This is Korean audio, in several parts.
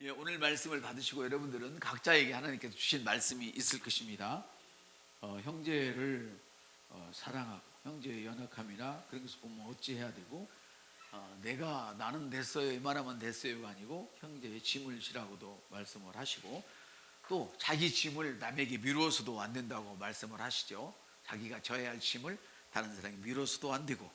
예, 오늘 말씀을 받으시고 여러분들은 각자에게 하나님께서 주신 말씀이 있을 것입니다. 형제를 사랑하고 형제의 연약함이나 그런 것을 보면 어찌해야 되고, 나는 됐어요 이만하면 됐어요가 아니고 형제의 짐을 지라고도 말씀을 하시고, 또 자기 짐을 남에게 미루어서도 안 된다고 말씀을 하시죠. 자기가 져야 할 짐을 다른 사람에게 미뤄서도 안 되고,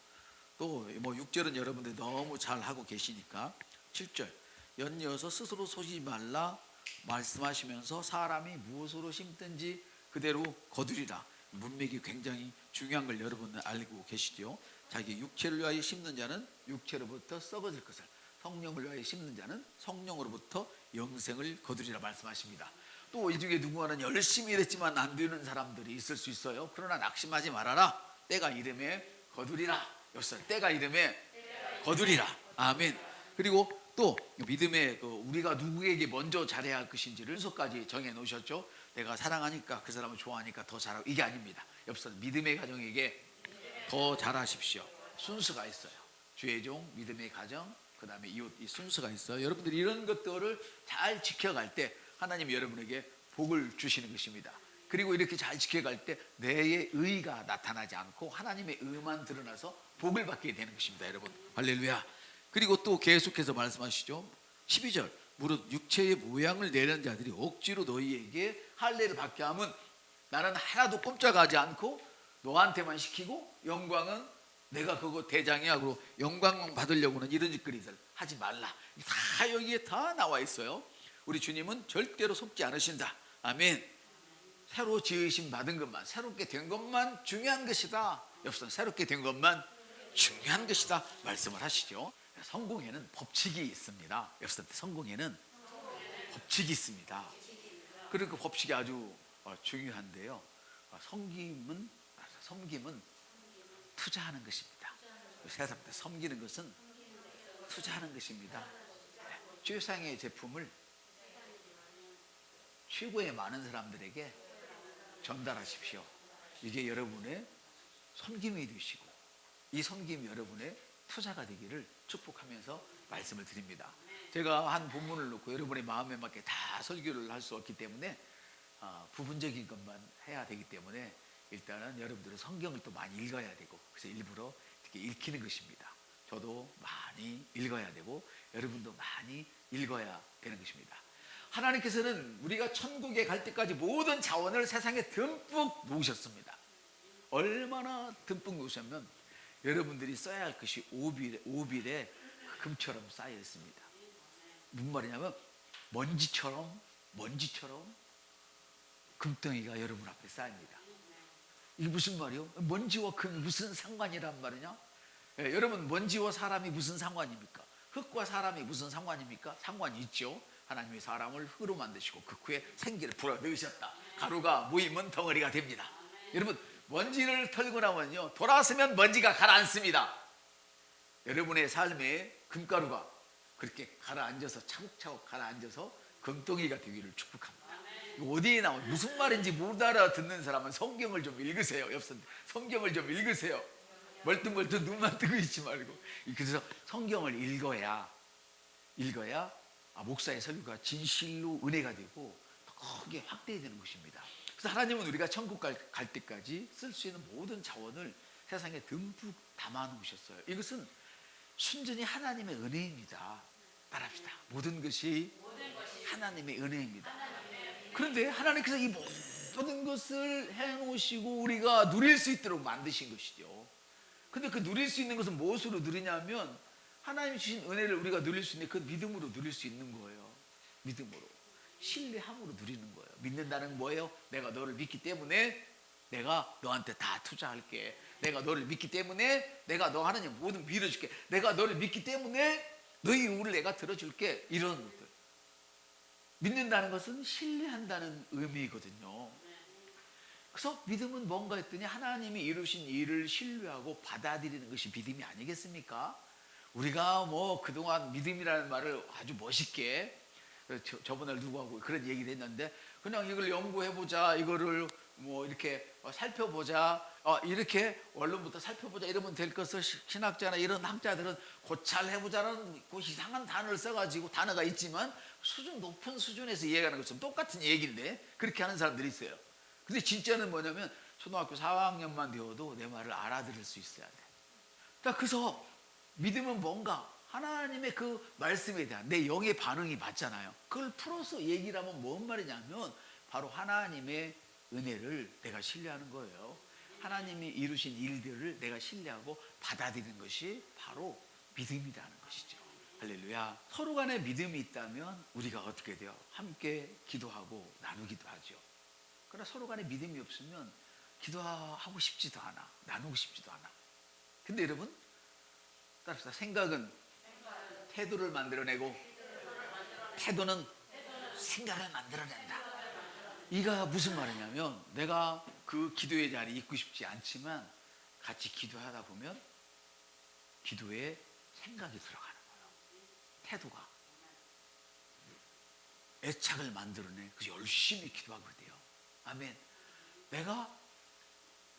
또 6절은 여러분들이 너무 잘 하고 계시니까 7절 연이어서 스스로 속이지 말라 말씀하시면서 사람이 무엇으로 심든지 그대로 거두리라. 문맥이 굉장히 중요한 걸 여러분은 알고 계시죠. 자기 육체를 위하여 심는 자는 육체로부터 썩어질 것을, 성령을 위하여 심는 자는 성령으로부터 영생을 거두리라 말씀하십니다. 또 이 중에 누군가는 열심히 일했지만 안 되는 사람들이 있을 수 있어요. 그러나 낙심하지 말아라. 때가 이름에 거두리라. 여기서 때가 이름에 거두리라. 아멘. 그리고 또 믿음의 우리가 누구에게 먼저 잘해야 할 것인지를 순서까지 정해 놓으셨죠. 내가 사랑하니까 그 사람을 좋아하니까 더 잘하고, 이게 아닙니다. 옆서 믿음의 가정에게 더 잘하십시오. 순서가 있어요. 주의 종, 믿음의 가정, 그 다음에 이웃, 이 순서가 있어요. 여러분들이 이런 것들을 잘 지켜갈 때 하나님이 여러분에게 복을 주시는 것입니다. 그리고 이렇게 잘 지켜갈 때 내의 의가 나타나지 않고 하나님의 의만 드러나서 복을 받게 되는 것입니다. 여러분 할렐루야. 그리고 또 계속해서 말씀하시죠. 12절 무릇 육체의 모양을 내는 자들이 억지로 너희에게 할례를 받게 하면 나는 하나도 꼼짝하지 않고 너한테만 시키고 영광은 내가 그거 대장이야, 그리고 영광 받으려고는 이런 짓거리들 하지 말라. 다 여기에 다 나와 있어요. 우리 주님은 절대로 속지 않으신다. 아멘. 새로 지으심 받은 것만, 새롭게 된 것만 중요한 것이다. 옆선 새롭게 된 것만 중요한 것이다 말씀을 하시죠. 성공에는 법칙이 있습니다. 옆선 성공에는 법칙이 있습니다. 그리고 그 법칙이 아주 중요한데요. 섬김은 투자하는 것입니다. 세상 때 섬기는 것은 투자하는 것입니다. 최상의 제품을 최고의 많은 사람들에게 전달하십시오. 이게 여러분의 섬김이 되시고, 이 섬김이 여러분의 투자가 되기를 축복하면서 말씀을 드립니다. 제가 한 본문을 놓고 여러분의 마음에 맞게 다 설교를 할 수 없기 때문에 부분적인 것만 해야 되기 때문에 일단은 여러분들은 성경을 또 많이 읽어야 되고, 그래서 일부러 이렇게 읽히는 것입니다. 저도 많이 읽어야 되고 여러분도 많이 읽어야 되는 것입니다. 하나님께서는 우리가 천국에 갈 때까지 모든 자원을 세상에 듬뿍 놓으셨습니다. 얼마나 듬뿍 놓으셨냐면 여러분들이 써야 할 것이 오빌에 금처럼 쌓여 있습니다. 무슨 말이냐면 먼지처럼 금덩이가 여러분 앞에 쌓입니다. 이게 무슨 말이요? 먼지와 금이 무슨 상관이란 말이냐? 여러분, 먼지와 사람이 무슨 상관입니까? 흙과 사람이 무슨 상관입니까? 상관이 있죠. 하나님이 사람을 흙으로 만드시고 그 후에 생기를 불어 넣으셨다. 가루가 모이면 덩어리가 됩니다. 여러분, 먼지를 털고 나면요, 돌아서면 먼지가 가라앉습니다. 여러분의 삶에 금가루가 그렇게 가라앉아서 차곡차곡 가라앉아서 금덩이가 되기를 축복합니다. 어디에 나온 무슨 말인지 못 알아듣는 사람은 성경을 좀 읽으세요. 옆선 성경을 좀 읽으세요. 멀뚱멀뚱 눈만 뜨고 있지 말고. 그래서 성경을 읽어야 목사의 설교가 진실로 은혜가 되고 크게 확대되는 것입니다. 그래서 하나님은 우리가 천국 갈 때까지 쓸 수 있는 모든 자원을 세상에 듬뿍 담아 놓으셨어요. 이것은 순전히 하나님의 은혜입니다. 따라합시다. 모든 것이 하나님의 은혜입니다. 그런데 하나님께서 이 모든 것을 해놓으시고 우리가 누릴 수 있도록 만드신 것이죠. 근데 그 누릴 수 있는 것은 무엇으로 누리냐면 하나님 주신 은혜를 우리가 누릴 수 있는 그 믿음으로 누릴 수 있는 거예요. 믿음으로, 신뢰함으로 누리는 거예요. 믿는다는 뭐예요? 내가 너를 믿기 때문에 내가 너한테 다 투자할게. 내가 너를 믿기 때문에 내가 너 하나님 모든 밀어줄게. 내가 너를 믿기 때문에 너희 요구를 내가 들어줄게. 이런 것들. 믿는다는 것은 신뢰한다는 의미거든요. 그래서 믿음은 뭔가 했더니 하나님이 이루신 일을 신뢰하고 받아들이는 것이 믿음이 아니겠습니까? 우리가 그동안 믿음이라는 말을 아주 멋있게 저번에 누구하고 그런 얘기를 했는데, 그냥 이걸 연구해보자, 이거를 이렇게 살펴보자, 이렇게 원론부터 살펴보자 이러면 될 것을 신학자나 이런 학자들은 고찰해보자는 그 이상한 단어를 써가지고, 단어가 있지만 수준 높은 수준에서 이해하는 것처럼 똑같은 얘기인데 그렇게 하는 사람들이 있어요. 근데 진짜는 뭐냐면 초등학교 4학년만 되어도 내 말을 알아들을 수 있어야 돼. 그래서 믿음은 뭔가 하나님의 그 말씀에 대한 내 영의 반응이 맞잖아요. 그걸 풀어서 얘기를 하면 뭔 말이냐면 바로 하나님의 은혜를 내가 신뢰하는 거예요. 하나님이 이루신 일들을 내가 신뢰하고 받아들이는 것이 바로 믿음이라는 것이죠. 할렐루야. 서로 간에 믿음이 있다면 우리가 어떻게 돼요? 함께 기도하고 나누기도 하죠. 그러나 서로 간에 믿음이 없으면 기도하고 싶지도 않아, 나누고 싶지도 않아. 근데 여러분 따라서 생각은 태도를 만들어내고 태도는 생각을 만들어낸다. 이가 무슨 말이냐면 내가 그 기도의 자리에 있고 싶지 않지만 같이 기도하다 보면 기도에 생각이 들어가는 거예요. 태도가 애착을 만들어내. 그래서 열심히 기도하게 돼요. 아멘. 내가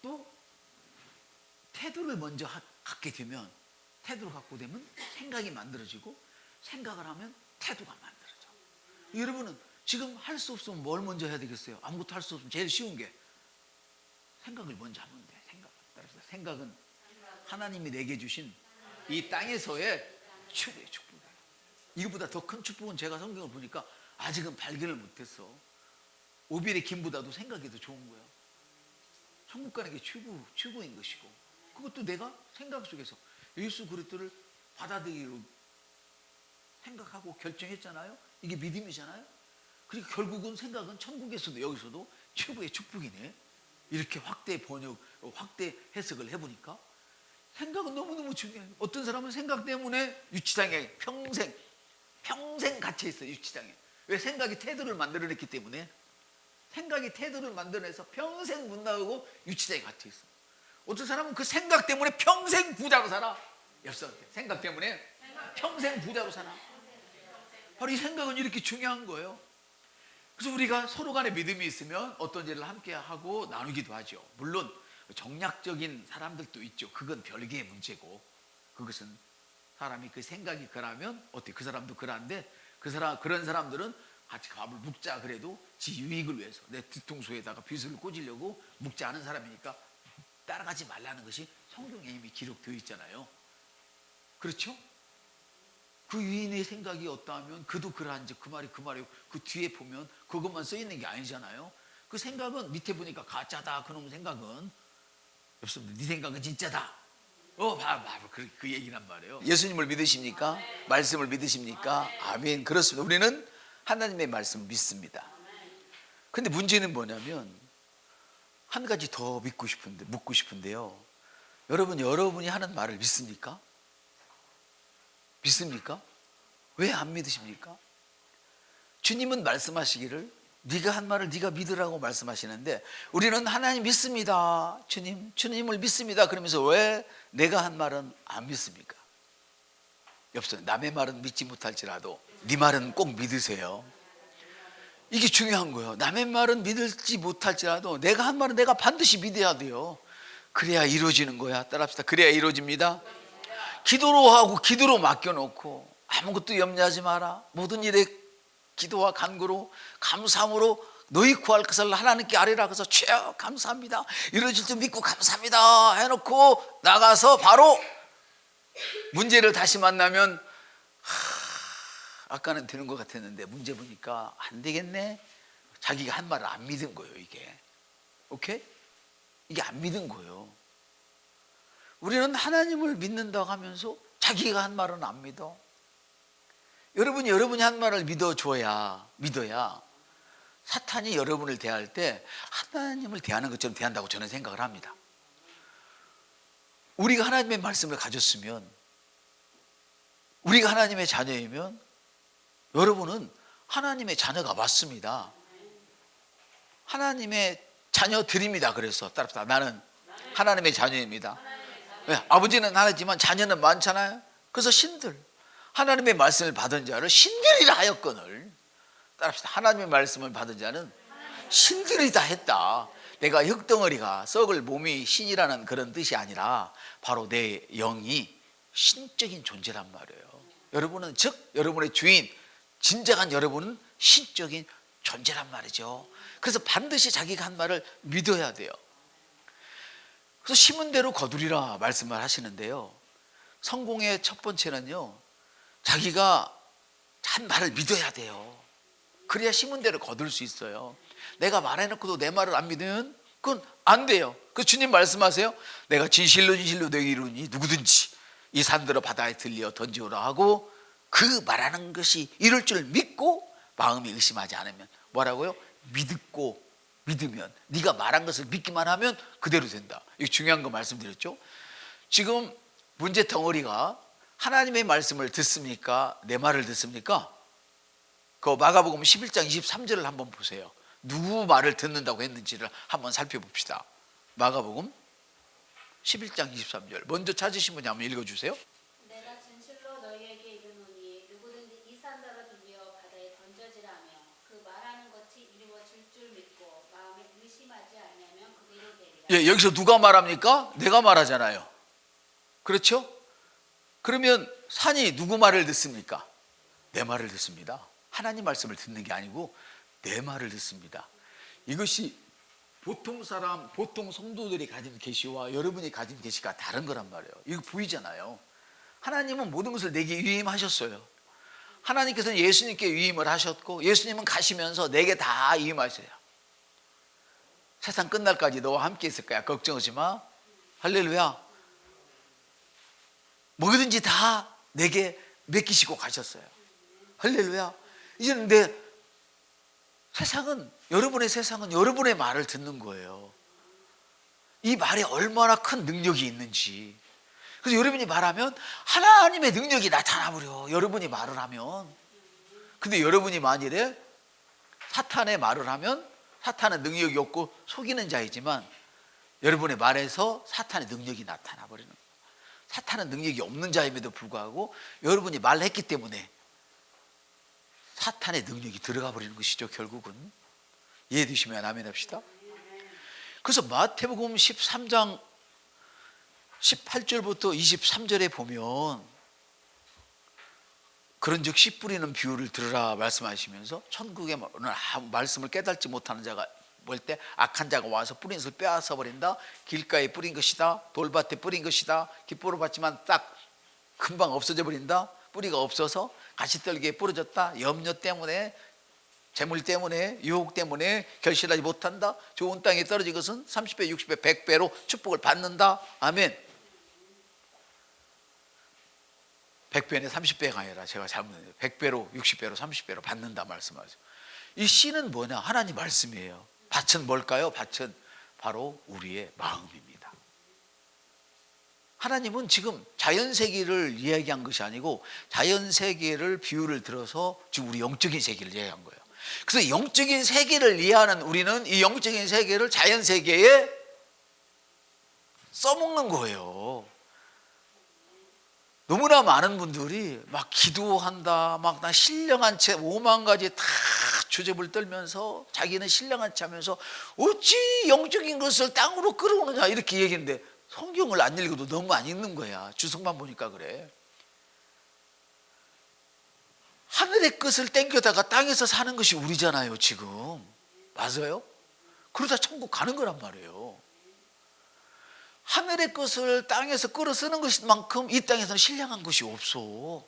또 태도를 먼저 갖게 되면 태도를 갖고 되면 생각이 만들어지고 생각을 하면 태도가 만들어져. 여러분은 지금 할 수 없으면 뭘 먼저 해야 되겠어요? 아무것도 할 수 없으면 제일 쉬운 게 생각을 먼저 하면 돼. 생각은 하나님이 내게 주신 이 땅에서의 최고의 축복이에요. 이거보다 더 큰 축복은 제가 성경을 보니까 아직은 발견을 못했어. 오빌의 김보다도 생각이 더 좋은 거야. 천국 가는 게 최고인 것이고 그것도 내가 생각 속에서 예수 그리스도를 받아들이기로 생각하고 결정했잖아요. 이게 믿음이잖아요. 그러니까 결국은 생각은 천국에서도 여기서도 최고의 축복이네. 이렇게 확대 번역, 확대 해석을 해보니까 생각은 너무너무 중요해요. 어떤 사람은 생각 때문에 유치장에 평생 갇혀 있어요. 유치장에. 왜? 생각이 태도를 만들어냈기 때문에. 생각이 태도를 만들어내서 평생 못 나오고 유치장에 갇혀 있어. 어떤 사람은 그 생각 때문에 평생 부자로 살아. 생각 때문에 평생 부자로 살아. 바로 이 생각은 이렇게 중요한 거예요. 그래서 우리가 서로 간에 믿음이 있으면 어떤 일을 함께 하고 나누기도 하죠. 물론 정략적인 사람들도 있죠. 그건 별개의 문제고 그것은 사람이 그 생각이 그러면 어때? 그 사람도 그러는데 그런 사람들은 같이 밥을 묵자 그래도 지 유익을 위해서 내 뒤통수에다가 비수를 꽂으려고 묵지 않은 사람이니까 따라가지 말라는 것이 성경에 이미 기록되어 있잖아요. 그렇죠? 그 유인의 생각이 어떠하면 그도 그러한지 그 말이고 그 뒤에 보면 그것만 써 있는 게 아니잖아요. 그 생각은 밑에 보니까 가짜다. 그놈의 생각은 없습니다. 네 생각은 진짜다. 바로 그 얘기란 말이에요. 예수님을 믿으십니까? 말씀을 믿으십니까? 아멘. 그렇습니다. 우리는 하나님의 말씀을 믿습니다. 근데 문제는 뭐냐면 한 가지 더 묻고 싶은데요. 여러분이 하는 말을 믿습니까? 믿습니까? 왜 안 믿으십니까? 주님은 말씀하시기를 네가 한 말을 네가 믿으라고 말씀하시는데 우리는 하나님 믿습니다. 주님을 믿습니다. 그러면서 왜 내가 한 말은 안 믿습니까? 여보세요. 남의 말은 믿지 못할지라도 네 말은 꼭 믿으세요. 이게 중요한 거예요. 남의 말은 믿을지 못할지라도 내가 한 말은 내가 반드시 믿어야 돼요. 그래야 이루어지는 거야. 따라합시다. 그래야 이루어집니다. 기도로 하고 기도로 맡겨놓고 아무것도 염려하지 마라. 모든 일에 기도와 간구로 감사함으로 너희 구할 것을 하나님께 아뢰라. 그래서 주여 감사합니다. 이루어질 줄 믿고 감사합니다 해놓고 나가서 바로 문제를 다시 만나면 아까는 되는 것 같았는데 문제 보니까 안 되겠네. 자기가 한 말을 안 믿은 거예요. 이게 오케이? 이게 안 믿은 거예요. 우리는 하나님을 믿는다고 하면서 자기가 한 말은 안 믿어. 여러분이 한 말을 믿어야 사탄이 여러분을 대할 때 하나님을 대하는 것처럼 대한다고 저는 생각을 합니다. 우리가 하나님의 말씀을 가졌으면, 우리가 하나님의 자녀이면 여러분은 하나님의 자녀가 맞습니다. 하나님의 자녀들입니다. 그래서 따라합시다. 나는 하나님의 자녀입니다. 네, 아버지는 하나지만 자녀는 많잖아요. 그래서 신들, 하나님의 말씀을 받은 자를 신들이라 하였거늘. 따라합시다. 하나님의 말씀을 받은 자는 신들이다 했다. 내가 흙덩어리가 썩을 몸이 신이라는 그런 뜻이 아니라 바로 내 영이 신적인 존재란 말이에요. 여러분은 즉 여러분의 주인 진정한 여러분은 신적인 존재란 말이죠. 그래서 반드시 자기가 한 말을 믿어야 돼요. 그래서 심은 대로 거두리라 말씀을 하시는데요, 성공의 첫 번째는요, 자기가 한 말을 믿어야 돼요. 그래야 심은 대로 거둘 수 있어요. 내가 말해놓고도 내 말을 안 믿으면 그건 안 돼요. 그 주님 말씀하세요. 내가 진실로 진실로 내게 이르니 누구든지 이 산들어 바다에 들려 던지오라 하고 그 말하는 것이 이룰 줄 믿고 마음이 의심하지 않으면, 뭐라고요? 믿으면, 네가 말한 것을 믿기만 하면 그대로 된다. 이거 중요한 거 말씀드렸죠. 지금 문제 덩어리가 하나님의 말씀을 듣습니까? 내 말을 듣습니까? 그 마가복음 11장 23절을 한번 보세요. 누구 말을 듣는다고 했는지를 한번 살펴봅시다. 마가복음 11장 23절 먼저 찾으신 분이 한번 읽어주세요. 내가 진실로 너희에게 이르노니 누구든지 이 산더러 들려 바다에 던져지라며 그 말하는 것이 이루어질 줄 믿고 마음에 의심하지 않으면 그대로 되리라. 예, 여기서 누가 말합니까? 내가 말하잖아요. 그렇죠? 그러면 산이 누구 말을 듣습니까? 내 말을 듣습니다. 하나님 말씀을 듣는 게 아니고 내 말을 듣습니다. 이것이 보통 사람, 보통 성도들이 가진 계시와 여러분이 가진 계시가 다른 거란 말이에요. 이거 보이잖아요. 하나님은 모든 것을 내게 위임하셨어요. 하나님께서는 예수님께 위임을 하셨고 예수님은 가시면서 내게 다 위임하세요. 세상 끝날까지 너와 함께 있을 거야. 걱정하지 마. 할렐루야. 뭐든지 다 내게 맡기시고 가셨어요. 할렐루야. 이제는 여러분의 세상은 여러분의 말을 듣는 거예요. 이 말에 얼마나 큰 능력이 있는지. 그래서 여러분이 말하면 하나님의 능력이 나타나버려. 여러분이 말을 하면. 근데 여러분이 만일에 사탄의 말을 하면 사탄은 능력이 없고 속이는 자이지만 여러분의 말에서 사탄의 능력이 나타나버리는 거예요. 사탄은 능력이 없는 자임에도 불구하고 여러분이 말했기 때문에 사탄의 능력이 들어가 버리는 것이죠. 결국은 이해되시면 아멘 합시다. 그래서 마태복음 13장 18절부터 23절에 보면 그런즉 씨 뿌리는 비유를 들으라 말씀하시면서 천국의 말씀을 깨닫지 못하는 자가 볼 때 악한 자가 와서 뿌린 것을 빼앗아 버린다. 길가에 뿌린 것이다. 돌밭에 뿌린 것이다. 기뻐로 받지만 딱 금방 없어져 버린다. 뿌리가 없어서 가시떨기에 부러졌다. 염려 때문에, 재물 때문에, 유혹 때문에 결실하지 못한다. 좋은 땅에 떨어진 것은 30배, 60배, 100배로 축복을 받는다. 아멘. 100배는 30배가 아니라 제가 잘못했어요. 100배로, 60배로, 30배로 받는다 말씀하죠. 이 씨는 뭐냐? 하나님 말씀이에요. 밭은 뭘까요? 밭은 바로 우리의 마음입니다. 하나님은 지금 자연세계를 이야기한 것이 아니고 자연세계를 비유를 들어서 지금 우리 영적인 세계를 이야기한 거예요. 그래서 영적인 세계를 이해하는 우리는 이 영적인 세계를 자연세계에 써먹는 거예요. 너무나 많은 분들이 막 기도한다, 막 나 신령한 채 5만 가지 다 주접을 떨면서 자기는 신령한 채 하면서 어찌 영적인 것을 땅으로 끌어오느냐 이렇게 얘기했는데 성경을 안 읽어도 너무 안 읽는 거야. 주석만 보니까 그래. 하늘의 것을 땡겨다가 땅에서 사는 것이 우리잖아요 지금. 맞아요? 그러다 천국 가는 거란 말이에요. 하늘의 것을 땅에서 끌어 쓰는 것만큼 이 땅에서는 신령한 것이 없어.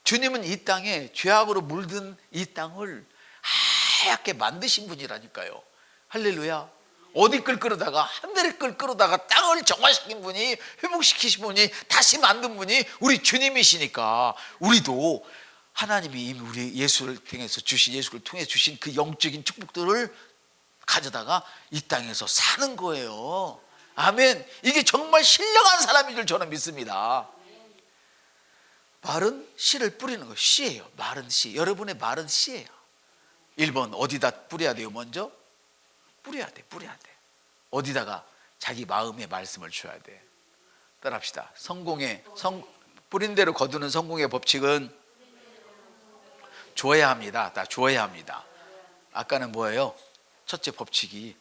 주님은 이 땅에 죄악으로 물든 이 땅을 하얗게 만드신 분이라니까요. 할렐루야. 어디 걸 끌어다가 하늘의 걸 끌어다가 땅을 정화시킨 분이, 회복시키신 분이, 다시 만든 분이 우리 주님이시니까 우리도 하나님이 이미 우리 예수를 통해서 주신, 예수를 통해 주신 그 영적인 축복들을 가져다가 이 땅에서 사는 거예요. 아멘. 이게 정말 신령한 사람인 줄 저는 믿습니다. 말은 씨를 뿌리는 거, 씨예요. 말은 씨. 여러분의 말은 씨예요. 1번 어디다 뿌려야 돼요? 먼저 뿌려야 돼. 어디다가? 자기 마음의 말씀을 줘야 돼. 따라합시다. 뿌린 대로 거두는 성공의 법칙은 줘야 합니다. 다 줘야 합니다. 아까는 뭐예요? 첫째 법칙이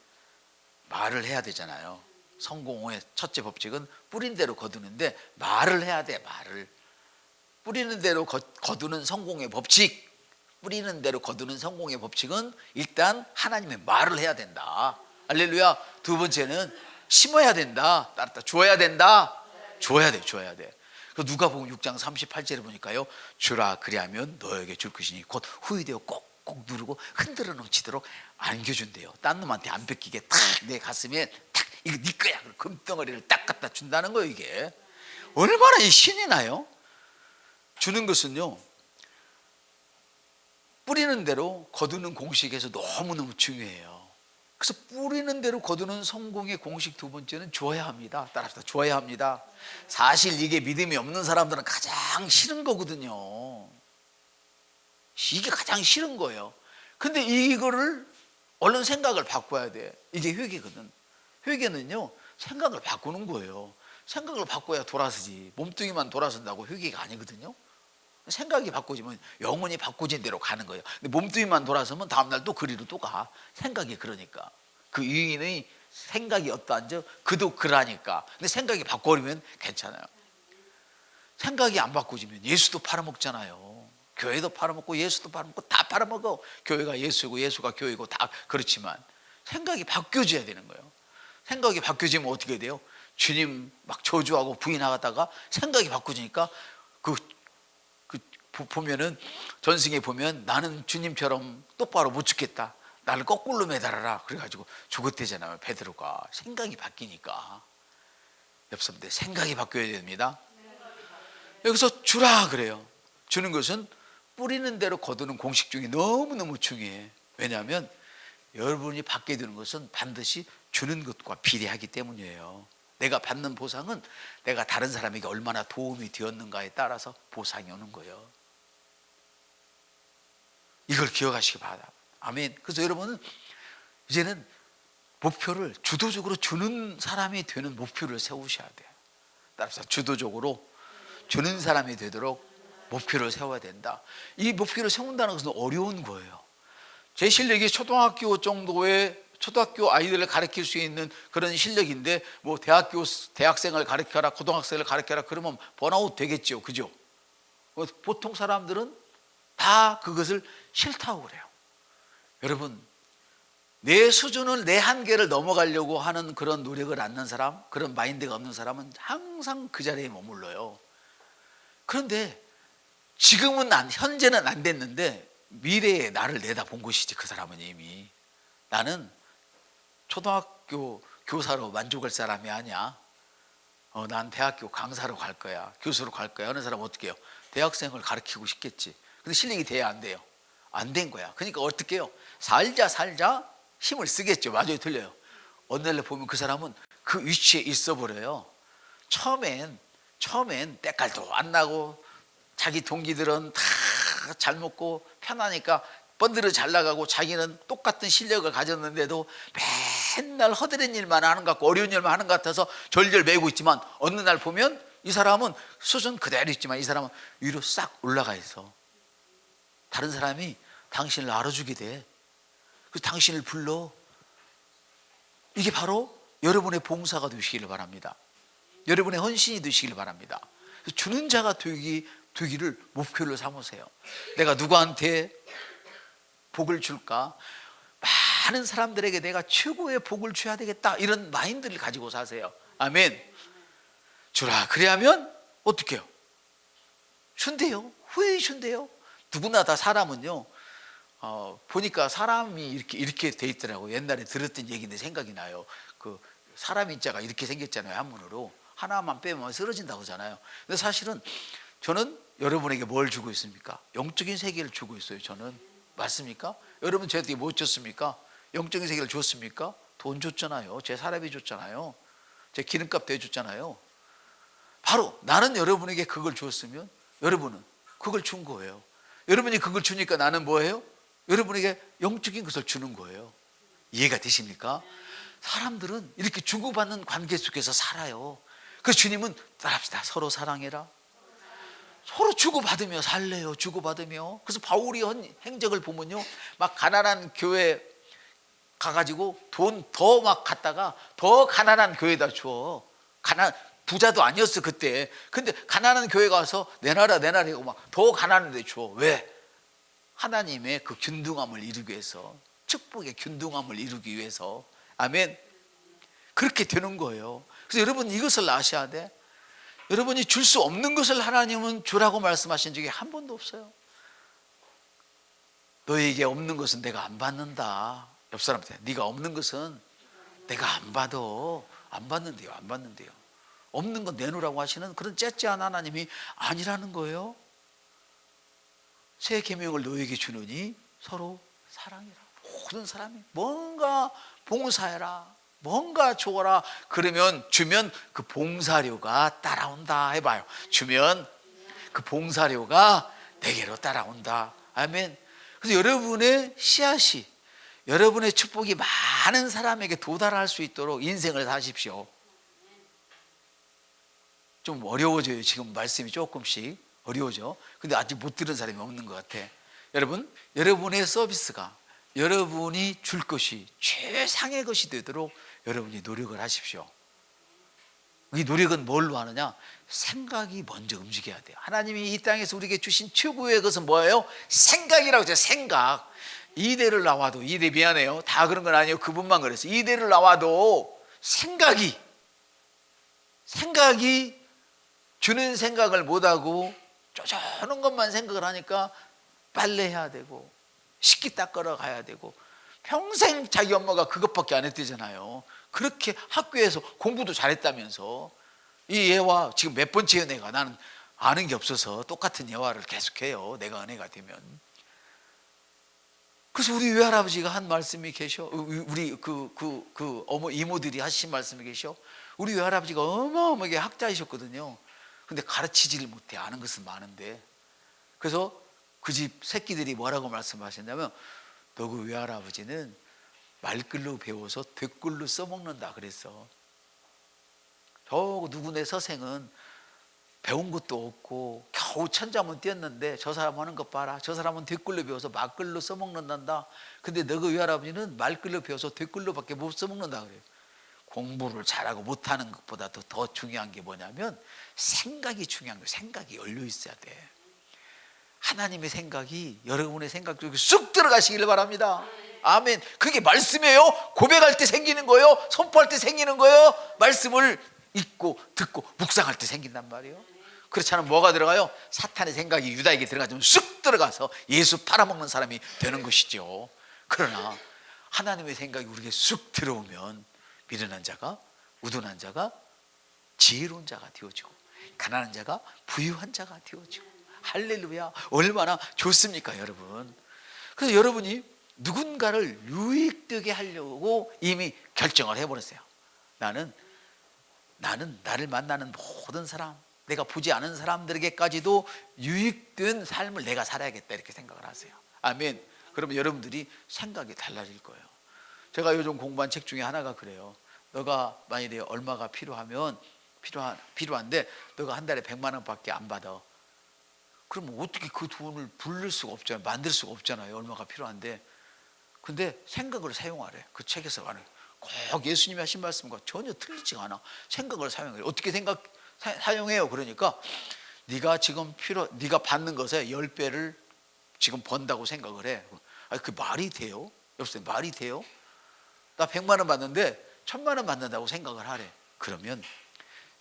말을 해야 되잖아요. 성공의 첫째 법칙은 뿌린 대로 거두는데 말을 해야 돼. 말을. 뿌리는 대로 거두는 성공의 법칙. 뿌리는 대로 거두는 성공의 법칙은 일단 하나님의 말을 해야 된다. 할렐루야. 두 번째는 심어야 된다. 따랐다. 줘야 된다. 줘야 돼. 그 누가복음 6장 38절에 보니까요, 주라 그리하면 너에게 줄 것이니 곧 후이되어 꼭꼭 누르고 흔들어 넘치도록 안겨준대요. 딴 놈한테 안 뺏기게 탁 내 가슴에 탁 이거 네 거야. 금덩어리를 딱 갖다 준다는 거예요. 이게 얼마나 이 신이 나요. 주는 것은요, 뿌리는 대로 거두는 공식에서 너무너무 중요해요. 그래서 뿌리는 대로 거두는 성공의 공식 두 번째는 줘야 합니다. 따라서 줘야 합니다. 사실 이게 믿음이 없는 사람들은 가장 싫은 거거든요. 이게 가장 싫은 거예요. 근데 이거를 얼른 생각을 바꿔야 돼. 이게 회개거든. 회개는요, 생각을 바꾸는 거예요. 생각을 바꿔야 돌아서지. 몸뚱이만 돌아선다고 회개가 아니거든요. 생각이 바꿔지면 영혼이 바꿔진 대로 가는 거예요. 근데 몸뚱이만 돌아서면 다음날 또 그리로 또 가. 생각이 그러니까. 그 유인의 생각이 어떠한지 그도 그러니까. 근데 생각이 바꿔버리면 괜찮아요. 생각이 안 바꿔지면 예수도 팔아먹잖아요. 교회도 팔아먹고 예수도 팔아먹고 다 팔아먹어. 교회가 예수고 예수가 교회고 다 그렇지만 생각이 바뀌어져야 되는 거예요. 생각이 바뀌어지면 어떻게 돼요? 주님 막 저주하고 부인하다가 생각이 바뀌어지니까 보면은 전승에 보면 나는 주님처럼 똑바로 못 죽겠다. 나를 거꾸로 매달아라. 그래가지고 죽었대잖아요. 베드로가. 생각이 바뀌니까. 옆선배 생각이 바뀌어야 됩니다. 여기서 주라 그래요. 주는 것은 뿌리는 대로 거두는 공식 중에 너무너무 중요해. 왜냐하면 여러분이 받게 되는 것은 반드시 주는 것과 비례하기 때문이에요. 내가 받는 보상은 내가 다른 사람에게 얼마나 도움이 되었는가에 따라서 보상이 오는 거예요. 이걸 기억하시기 바랍니다. 아멘. 그래서 여러분은 이제는 목표를 주도적으로 주는 사람이 되는 목표를 세우셔야 돼요. 따라서 주도적으로 주는 사람이 되도록 목표를 세워야 된다. 이 목표를 세운다는 것은 어려운 거예요. 제 실력이 초등학교 정도의 초등학교 아이들을 가르칠 수 있는 그런 실력인데 뭐 대학생을 가르쳐라, 고등학생을 가르쳐라 그러면 번아웃 되겠죠. 그죠? 보통 사람들은 다 그것을 싫다고 그래요. 여러분, 내 수준을 내 한계를 넘어가려고 하는 그런 노력을 않는 사람, 그런 마인드가 없는 사람은 항상 그 자리에 머물러요. 그런데 지금은 현재는 안 됐는데 미래에 나를 내다본 것이지. 그 사람은 이미 나는 초등학교 교사로 만족할 사람이 아니야. 난 대학교 강사로 갈 거야. 교수로 갈 거야. 어느 사람 어떻게 해요? 대학생을 가르치고 싶겠지. 근데 실력이 돼야 안 돼요. 안 된 거야. 그러니까 어떻게 해요? 살자 힘을 쓰겠죠. 맞아요, 틀려요? 어느 날 보면 그 사람은 그 위치에 있어 버려요. 처음엔 때깔도 안 나고 자기 동기들은 다 잘 먹고 편하니까 번들어 잘 나가고 자기는 똑같은 실력을 가졌는데도 맨날 허드렛 일만 하는 것 같고 어려운 일만 하는 것 같아서 절절 매고 있지만 어느 날 보면 이 사람은 수준 그대로 있지만 이 사람은 위로 싹 올라가 있어. 다른 사람이 당신을 알아주게 돼. 그래서 당신을 불러. 이게 바로 여러분의 봉사가 되시기를 바랍니다. 여러분의 헌신이 되시기를 바랍니다. 주는 자가 되기를 목표를 삼으세요. 내가 누구한테 복을 줄까? 많은 사람들에게 내가 최고의 복을 줘야 되겠다. 이런 마인드를 가지고 사세요. 아멘. 주라 그래야면 어떻게 해요? 준대요. 후회히 준대요. 누구나 다 사람은요, 보니까 사람이 이렇게 돼 있더라고요. 옛날에 들었던 얘기인데 생각이 나요. 그 사람 인자가 이렇게 생겼잖아요. 한문으로 하나만 빼면 쓰러진다고 하잖아요. 근데 사실은 저는 여러분에게 뭘 주고 있습니까? 영적인 세계를 주고 있어요. 저는. 맞습니까? 여러분 저한테 뭐 줬습니까? 영적인 세계를 줬습니까? 돈 줬잖아요. 제 사람이 줬잖아요. 제 기름값 대줬잖아요. 바로 나는 여러분에게 그걸 줬으면 여러분은 그걸 준 거예요. 여러분이 그걸 주니까 나는 뭐예요? 여러분에게 영적인 것을 주는 거예요. 이해가 되십니까? 사람들은 이렇게 주고받는 관계 속에서 살아요. 그래서 주님은 따라합시다. 서로 사랑해라. 서로 주고받으며 살래요. 주고받으며. 그래서 바울이 한 행적을 보면요, 막 가난한 교회 가가지고 돈 더 막 갖다가 더 가난한 교회에다 줘. 부자도 아니었어 그때. 근데 가난한 교회 가서 내놔라 하고 막 더 가난한 데 줘. 왜? 하나님의 그 균등함을 이루기 위해서, 축복의 균등함을 이루기 위해서. 아멘. 그렇게 되는 거예요. 그래서 여러분 이것을 아셔야 돼. 여러분이 줄 수 없는 것을 하나님은 주라고 말씀하신 적이 한 번도 없어요. 너에게 없는 것은 내가 안 받는다. 옆 사람한테 네가 없는 것은 내가 안 받아. 안 받는데요. 안 받는데요. 없는 건 내놓으라고 하시는 그런 째째한 하나님이 아니라는 거예요. 새 계명을 너에게 주느니 서로 사랑해라. 모든 사람이 뭔가 봉사해라, 뭔가 줘라. 그러면 주면 그 봉사료가 따라온다. 해봐요. 주면 그 봉사료가 내게로 따라온다. 아멘. 그래서 여러분의 씨앗이, 여러분의 축복이 많은 사람에게 도달할 수 있도록 인생을 사십시오. 좀 어려워져요. 지금 말씀이 조금씩 어려워져. 근데 아직 못 들은 사람이 없는 것 같아. 여러분, 여러분의 서비스가, 여러분이 줄 것이 최상의 것이 되도록 여러분이 노력을 하십시오. 이 노력은 뭘로 하느냐? 생각이 먼저 움직여야 돼요. 하나님이 이 땅에서 우리에게 주신 최고의 것은 뭐예요? 생각이라고 했죠. 생각. 이대를 나와도, 이대 미안해요, 다 그런 건 아니에요. 그분만 그랬어요. 이대를 나와도 생각이 주는 생각을 못하고 쪼저는 것만 생각을 하니까 빨래해야 되고 식기 닦으러 가야 되고, 평생 자기 엄마가 그것밖에 안 했대잖아요. 그렇게 학교에서 공부도 잘했다면서. 이 예화 지금 몇 번째 은혜가, 나는 아는 게 없어서 똑같은 예화를 계속해요. 내가 은혜가 되면. 그래서 우리 외할아버지가 한 말씀이 계셔. 우리 어머 이모들이 하신 말씀이 계셔. 우리 외할아버지가 어마어마하게 학자이셨거든요. 근데 가르치지를 못해. 아는 것은 많은데. 그래서 그 집 새끼들이 뭐라고 말씀하셨냐면, 너 그 외할아버지는 말글로 배워서 댓글로 써먹는다 그랬어. 저 누구네 서생은 배운 것도 없고 겨우 천자문 띄었는데 저 사람 하는 것 봐라. 저 사람은 댓글로 배워서 말글로 써먹는단다. 근데 너 그 외할아버지는 말글로 배워서 댓글로밖에 못 써먹는다 그래요. 공부를 잘하고 못하는 것보다 더 중요한 게 뭐냐면 생각이 중요한 거예요. 생각이 열려 있어야 돼. 하나님의 생각이 여러분의 생각 속에 쑥 들어가시길 바랍니다. 아멘. 그게 말씀이에요. 고백할 때 생기는 거예요. 선포할 때 생기는 거예요. 말씀을 읽고 듣고 묵상할 때 생긴단 말이에요. 그렇지 않으면 뭐가 들어가요? 사탄의 생각이 유다에게 들어가면 쑥 들어가서 예수 팔아먹는 사람이 되는 것이죠. 그러나 하나님의 생각이 우리에게 쑥 들어오면 미련한 자가, 우둔한 자가 지혜로운 자가 되어지고, 가난한 자가 부유한 자가 되어지고. 할렐루야. 얼마나 좋습니까 여러분. 그래서 여러분이 누군가를 유익되게 하려고 이미 결정을 해버렸어요. 나는 나를 만나는 모든 사람, 내가 보지 않은 사람들에게까지도 유익된 삶을 내가 살아야겠다, 이렇게 생각을 하세요. 아멘. 그러면 여러분들이 생각이 달라질 거예요. 제가 요즘 공부한 책 중에 하나가 그래요. 너가 만일에 얼마가 필요한데 너가 한 달에 100만 원밖에 안 받아. 그럼 어떻게 그 돈을 불릴 수가 없잖아요. 만들 수가 없잖아요. 얼마가 필요한데. 근데 생각을 사용하래. 그 책에서 말해요. 꼭 예수님이 하신 말씀과 전혀 틀리지가 않아. 생각을 사용해요. 어떻게 사용해요? 그러니까 네가 지금 네가 받는 것에 10배를 지금 번다고 생각을 해. 아니, 그 말이 돼요? 여보세요, 말이 돼요? 나 100만 원 받는데 1000만 원 받는다고 생각을 하래. 그러면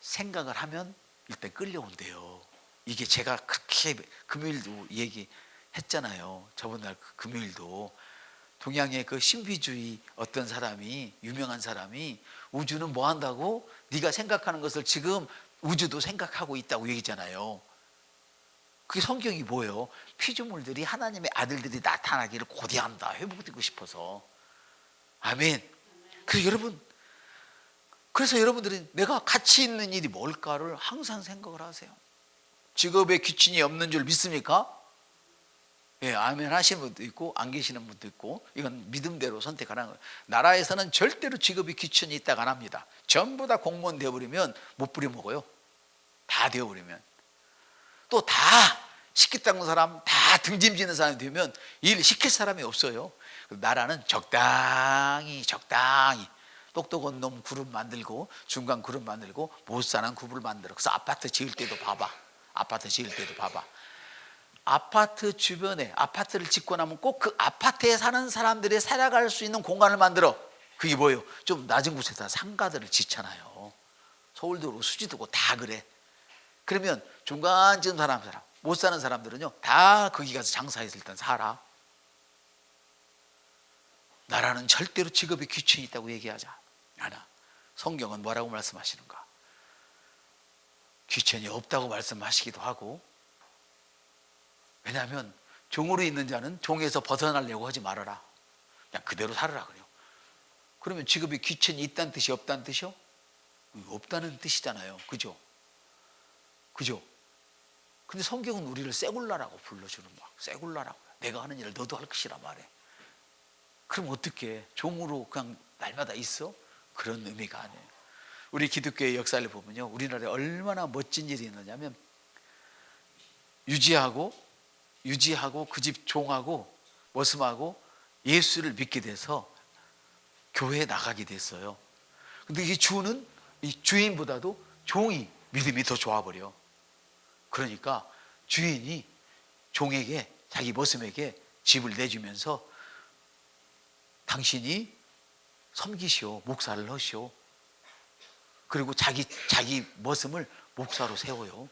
생각을 하면 일단 끌려온대요. 이게 제가 그렇게 금요일도 얘기했잖아요. 저번 날 금요일도 동양의 그 신비주의 어떤 사람이, 유명한 사람이, 우주는 뭐 한다고? 네가 생각하는 것을 지금 우주도 생각하고 있다고 얘기잖아요. 그게 성경이 뭐예요? 피조물들이 하나님의 아들들이 나타나기를 고대한다. 회복되고 싶어서. 아멘. 그래서 여러분들이 내가 가치 있는 일이 뭘까를 항상 생각을 하세요. 직업에 귀천이 없는 줄 믿습니까? 예, 아멘 하시는 분도 있고 안 계시는 분도 있고, 이건 믿음대로 선택하는 거예요. 나라에서는 절대로 직업이 귀천이 있다가 안 합니다. 전부 다 공무원 되어버리면 못 부려먹어요. 다 되어버리면. 또 다 시키 닦는 사람, 다 등짐지는 사람이 되면 일 시킬 사람이 없어요. 나라는 적당히 똑똑한 놈 그룹 만들고 중간 그룹 만들고 못 사는 그룹을 만들어. 그래서 아파트 지을 때도 봐봐. 아파트 주변에 아파트를 짓고 나면 꼭 그 아파트에 사는 사람들이 살아갈 수 있는 공간을 만들어. 그게 뭐예요? 좀 낮은 곳에다 상가들을 짓잖아요. 서울도 그렇고 수지도 그렇고 다 그래. 그러면 중간쯤 사람 못 사는 사람들은요 다 거기 가서 장사해서 일단 살아. 나라는 절대로 직업에 귀천이 있다고 얘기하지 않아. 성경은 뭐라고 말씀하시는가? 귀천이 없다고 말씀하시기도 하고, 왜냐하면 종으로 있는 자는 종에서 벗어나려고 하지 말아라. 그냥 그대로 살아라 그래요. 그러면 직업에 귀천이 있다는 뜻이 없다는 뜻이요? 없다는 뜻이잖아요. 그죠? 그죠? 근데 성경은 우리를 세굴라라고 불러주는 막 세굴라라고. 내가 하는 일을 너도 할 것이라 말해. 그럼 어떻게 종으로 그냥 날마다 있어? 그런 의미가 아니에요. 우리 기독교의 역사를 보면요, 우리나라에 얼마나 멋진 일이 있느냐면 유지하고 그 집 종하고 머슴하고 예수를 믿게 돼서 교회에 나가게 됐어요. 근데 이 주는 이 주인보다도 종이 믿음이 더 좋아버려. 그러니까 주인이 종에게, 자기 머슴에게 집을 내주면서 당신이 섬기시오, 목사를 하시오. 그리고 자기 머슴을 목사로 세워요.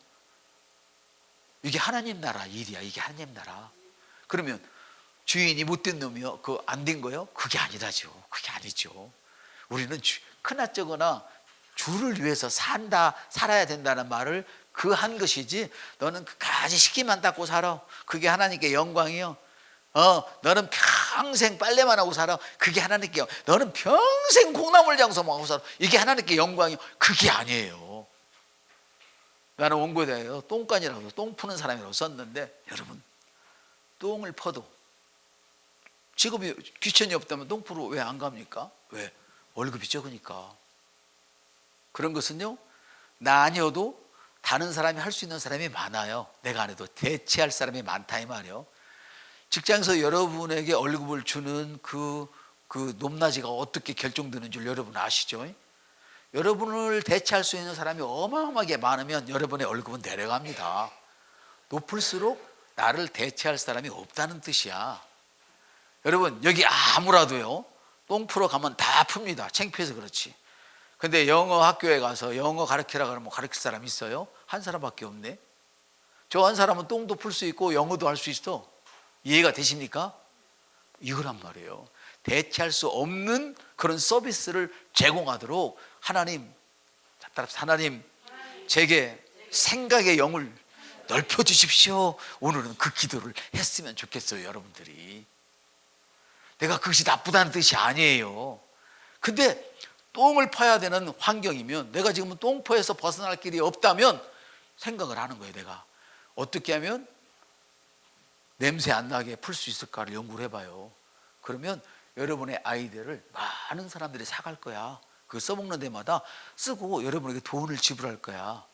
이게 하나님 나라 일이야. 이게 하나님 나라. 그러면 주인이 못된 놈이요, 그 안 된 거요? 그게 아니라죠. 그게 아니죠. 우리는 크나쩌거나 주를 위해서 살아야 된다는 말을 그 한 것이지, 너는 그까지 시키만 닦고 살아. 그게 하나님께 영광이요. 너는 평생 빨래만 하고 살아. 그게 하나님께 영광. 너는 평생 콩나물 장사만 하고 살아. 이게 하나님께 영광이요. 그게 아니에요. 나는 원고대에요 똥간이라고 똥 푸는 사람이라고 썼는데, 여러분 똥을 퍼도 직업이 귀천이 없다면 똥 푸러 왜 안 갑니까? 왜? 월급이 적으니까. 그런 것은요, 나 아니어도 다른 사람이 할 수 있는 사람이 많아요. 내가 안 해도 대체할 사람이 많다 이 말이에요. 직장에서 여러분에게 월급을 주는 그 높낮이가 어떻게 결정되는 줄 여러분 아시죠? 여러분을 대체할 수 있는 사람이 어마어마하게 많으면 여러분의 월급은 내려갑니다. 높을수록 나를 대체할 사람이 없다는 뜻이야. 여러분 여기 아무라도요 똥 풀어 가면 다 풉니다. 창피해서 그렇지. 근데 영어 학교에 가서 영어 가르치라 그러면 가르칠 사람 있어요? 한 사람밖에 없네. 저 한 사람은 똥도 풀 수 있고 영어도 할 수 있어. 이해가 되십니까? 이거란 말이에요. 대체할 수 없는 그런 서비스를 제공하도록 하나님 제게 생각의 영을 넓혀 주십시오. 오늘은 그 기도를 했으면 좋겠어요. 여러분들이. 내가 그것이 나쁘다는 뜻이 아니에요. 근데 똥을 퍼야 되는 환경이면, 내가 지금 똥포에서 벗어날 길이 없다면 생각을 하는 거예요. 내가 어떻게 하면 냄새 안 나게 풀 수 있을까를 연구를 해봐요. 그러면 여러분의 아이디어를 많은 사람들이 사갈 거야. 그 써먹는 데마다 쓰고 여러분에게 돈을 지불할 거야.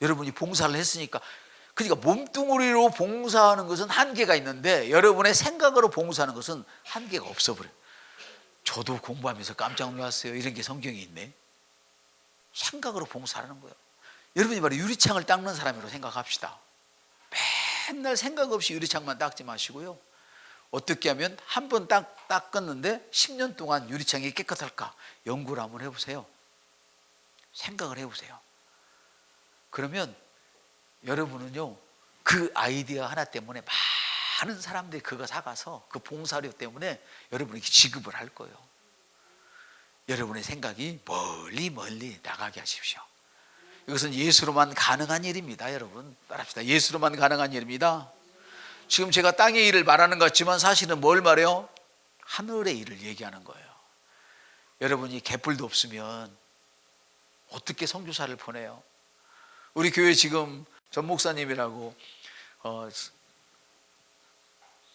여러분이 봉사를 했으니까. 그러니까 몸뚱아리로 봉사하는 것은 한계가 있는데, 여러분의 생각으로 봉사하는 것은 한계가 없어버려요. 저도 공부하면서 깜짝 놀랐어요. 이런 게 성경에 있네. 생각으로 봉사하는 거예요. 여러분이 바로 유리창을 닦는 사람이라고 생각합시다. 맨날 생각 없이 유리창만 닦지 마시고요, 어떻게 하면 한 번 닦았는데 10년 동안 유리창이 깨끗할까 연구를 한번 해보세요. 생각을 해보세요. 그러면 여러분은요, 그 아이디어 하나 때문에 많은 사람들이 그거 사가서 그 봉사료 때문에 여러분에게 지급을 할 거예요. 여러분의 생각이 멀리 나가게 하십시오. 이것은 예수로만 가능한 일입니다. 여러분 따라합시다. 예수로만 가능한 일입니다. 지금 제가 땅의 일을 말하는 것 같지만 사실은 뭘 말해요? 하늘의 일을 얘기하는 거예요. 여러분이 개뿔도 없으면 어떻게 선교사를 보내요? 우리 교회 지금 전 목사님이라고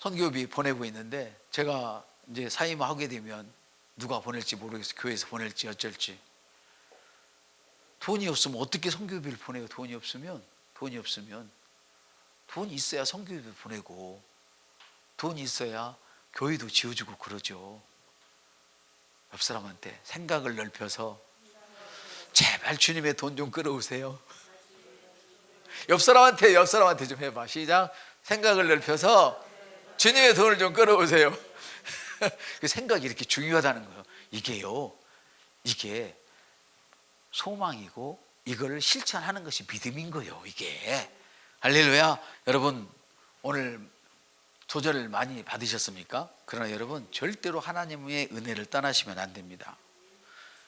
선교비 보내고 있는데, 제가 이제 사임하게 되면 누가 보낼지 모르겠어요. 교회에서 보낼지 어쩔지. 돈이 없으면 어떻게 선교비를 보내요? 돈이 없으면 돈이 있어야 선교비를 보내고, 돈이 있어야 교회도 지어주고 그러죠. 옆 사람한테 생각을 넓혀서 제발 주님의 돈 좀 끌어오세요. 옆 사람한테 좀 해봐. 시작. 생각을 넓혀서 주님의 돈을 좀 끌어오세요. 그 생각이 이렇게 중요하다는 거예요. 이게 소망이고 이거를 실천하는 것이 믿음인 거예요. 이게 할렐루야. 여러분 오늘 조절을 많이 받으셨습니까? 그러나 여러분 절대로 하나님의 은혜를 떠나시면 안 됩니다.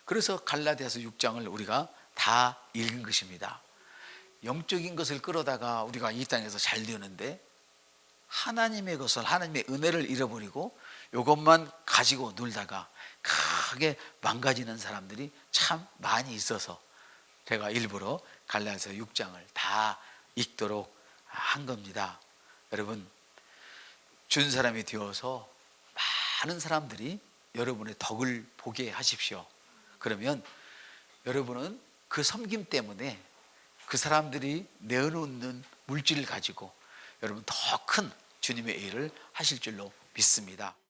그래서 갈라디아서 6장을 우리가 다 읽은 것입니다. 영적인 것을 끌어다가 우리가 이 땅에서 잘 되는데 하나님의 것을, 하나님의 은혜를 잃어버리고 이것만 가지고 놀다가 크게 망가지는 사람들이 참 많이 있어서 제가 일부러 갈라디아서 6장을 다 읽도록 한 겁니다. 여러분 준 사람이 되어서 많은 사람들이 여러분의 덕을 보게 하십시오. 그러면 여러분은 그 섬김 때문에 그 사람들이 내어놓는 물질을 가지고 여러분 더 큰 주님의 일을 하실 줄로 믿습니다.